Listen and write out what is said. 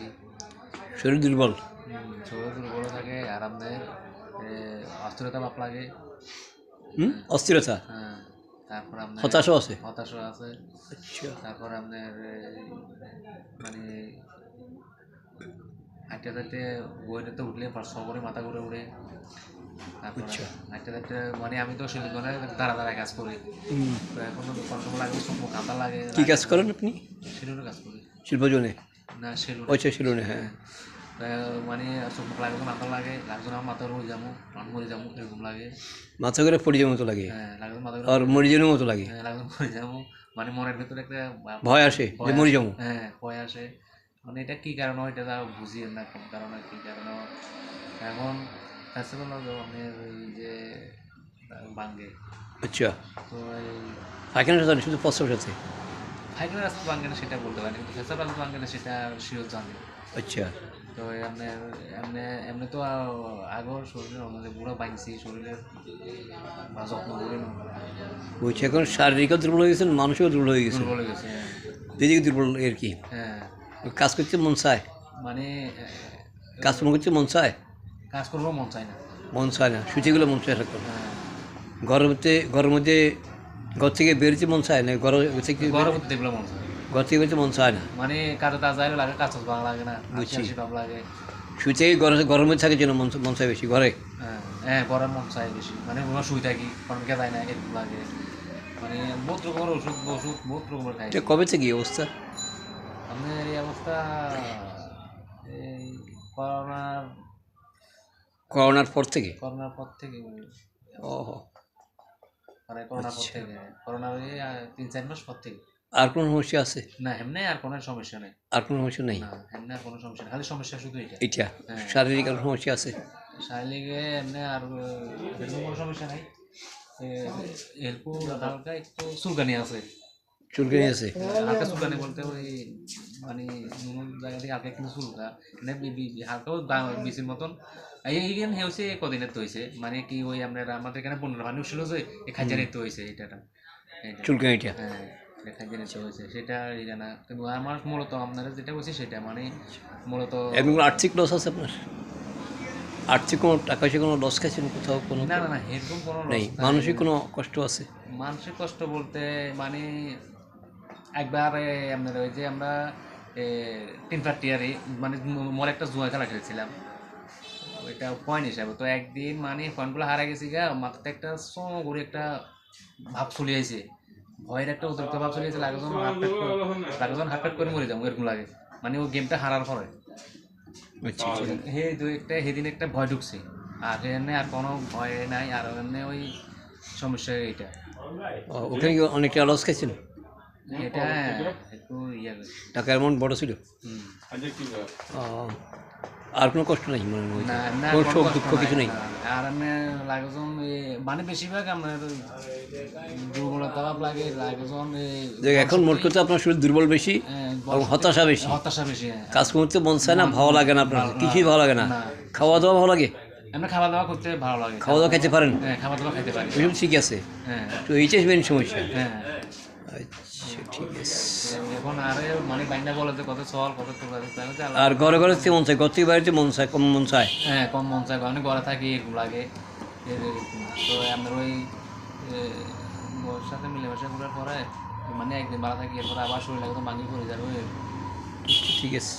বেশি, শরীর দুর্বল, শরীর দুর্বল থাকে, আর আপনার অস্থিরতা ভাব লাগে। অস্থিরতা, হ্যাঁ, তারপর আপনার হতাশাও আছে। হতাশা আছে। আচ্ছা তারপর আপনার মানে হাঁটতে হাঁটতে বইটাতে উঠলে সবরে মাথা ঘুরে উঠে। তারপর আচ্ছা হাঁটতে হাঁটতে মানে আমি তো শিলিগুড়ে দাঁড়া দাঁড়ায় কাজ করি, তো এখন তো কোনো সময় লাগে চোখ মুখ কাঁপা লাগে। কী কাজ করেন আপনি? শিলুরে কাজ করি শিল্পজনে? না, শিলুরে। আচ্ছা শিলনে, হ্যাঁ। মানে চোখ মুখ লাগে, মাথা লাগে, লাগছে আমার মাথা মরে যাবো, মরে যাবো এরকম লাগে। মাথা করে পড়ে যাওয়ার মতো লাগে, হ্যাঁ, লাগছে মাথা আর মরে যাওয়ার মতো লাগে, হ্যাঁ লাগছে মরে যাবো। মানে মনের ভিতরে একটা ভয় আসে যে মরে যাবো। হ্যাঁ, ভয় আসে। মানে এটা কী কারণ হয় এটা তাও বুঝি না, কোন কারণে কী কারণে। এখন কাছে বললো আপনার ওই যে ভাঙ্গে, আচ্ছা, তো এই পায়খানার সাথে শুধু প্রস্রাবের সাথে? ফাইনাল রাস্তা ভাঙ্গে না সেটা বলতে পারি, কিন্তু ফেসা রাস্তা ভাঙ্গে না সেটা শিওর জানি। আচ্ছা, তো আপনার এমনি এমনি তো আগর শরীরের আমাদের বুড়ো বাইনছি শরীরের যত্ন করে না, বলছি এখন শারীরিকও দুর্বল হয়ে গেছেন, মানসিকও দুর্বল হয়ে গেছে, দুর্বল হয়ে গেছে। দুদিকে দুর্বল আর কি। হ্যাঁ, কাজ করতে মন চায়, মানে কাজকর্ম করতে মন চায়, কাজ করবো মন চায় না। মন চায় না, শুতে গেলে মন চায় থাকতো। হ্যাঁ, ঘরের মধ্যে ঘর থেকে বেরোতে মন চায় না, ঘর থেকে গরম করতে এগুলো মন চায়, ঘর থেকে বেরোতে মন চায় না। মানে কাজে তাজা লাগে, কাজ ভালো লাগে না, বুঝছি। ভালো লাগে। শুতে ঘরের মধ্যে থাকে যেন মন চায় বেশি ঘরে। হ্যাঁ হ্যাঁ, গরম মন চায় বেশি, মানে ওরা শুই থাকি কারণ কে যায় না এরকম লাগে। মানে বহুত রকমের ওষুধ বহুত রকমের খাই। এটা কবে থেকে এই অবস্থা? আপনার এই অবস্থা এই করোনার করোনার পর থেকে? করোনার পর থেকে, ও, মানে করোনার পর থেকে, করোনার ওই 3-4 মাস পর থেকে। আর কোনো সমস্যা আছে? না, এমনি আর কোনো সমস্যা নেই। আর কোনো সমস্যা নেই? না, এমনি আর কোনো সমস্যা নেই, খালি সমস্যা শুধু এটা। এটা হ্যাঁ, শারীরিক আর সমস্যা আছে? শারীরিক এমনি আর এরকম কোনো সমস্যা নাই। এরকম হালকা একটু চুলকানি আছে। চুলকানি আছে? হালকা চুলকানি বলতে ওই মানে নুন জায়গা থেকে হালকা কিন্তু চুলকা, মানে হালকা বিচির মতন। এইখানে হয়েছে কদিনের তো হয়েছে, মানে কি ওই আমাদের এখানে 15 পানি উঠছিল যে এই খাইজানির তো হয়েছে এটা। চুলকানিটা? হ্যাঁ, খাইজানির তো হয়েছে সেটা এটা না, কিন্তু আমার মূলত আপনারা যেটা বলছি সেটা মানে মূলত এমনি কোনো আর্থিক লস আছে আপনার? আর্থিক কোনো টাকা পয়সা কোনো লস খাইছেন কোথাও? কোনো না না না, এরকম কোনো নেই? loss নাই। মানসিক কোনো কষ্ট আছে? মানসিক কষ্ট বলতে মানে একবার আপনার ওই যে আমরা টিন ফার্টিয়ারে মানে মোর একটা জুয়া খেলা খেলছিলাম, ওইটা পয়েন্ট হিসাবে। তো একদিন মানে পয়েন্টগুলো হারা গেছি গা, মাথাতে একটা করে একটা ভাব চলে আইছে, ভয়ের একটা অতিরিক্ত ভাব চলে আইছে, লাগজন হাটপাট করে মরে যাবো এরকম লাগে, মানে ওই গেমটা হারার পরে। আচ্ছা, সেদিন একটা ভয় ঢুকছে, আর এমনি আর কোনো ভয় নাই, আর এমনি ওই সমস্যা এইটা। ওখানে কি অনেকটা লস খাইছেন? এটা একটু ইয়ে টাকা অ্যামাউন্ট বড় ছিল? ও, আর কোনো কষ্ট নেই মনের মধ্যে? না না, কোনো কোনো শোক কষ্ট দুঃখ কিছু নাই। নেই? আর আমি লাগজন মানে বেশিরভাগ আপনার দুর্বলতা ভাব লাগে, লাগজন দেখ এখন মোট কথা আপনার শরীর দুর্বল বেশি এবং হতাশা বেশি, হতাশা বেশি। কাজ করতে মন চায় না, ভালো লাগে না আপনার, কিছুই ভালো লাগে না। খাওয়া দাওয়া ভালো লাগে? আমরা খাওয়া দাওয়া করতে ভালো লাগে, খাওয়া দাওয়া খেতে পারেন? হ্যাঁ, খাওয়া দাওয়া খেতে পারি। ওইসব ঠিক আছে, হ্যাঁ তো এইটাই মেন সমস্যা। হ্যাঁ, আচ্ছা ঠিক আছে। এখন আরে মানে বাইন্ডা বলে যে কত চল কত তো আর ঘরে ঘরে মন চায়, ঘর থেকে বাড়িতে মন চায়, কম মন চায়? হ্যাঁ, কম মন চায়, মানে ঘরে থাকি এরকম লাগে এরকম। তো আমরা ওই ওর সাথে মিলেমিশে ঘুরার পরে মানে একদিন ভালো থাকি, এরপরে আবার শরীর লাগে তো ভাঙি করে যাবে। ঠিক আছে।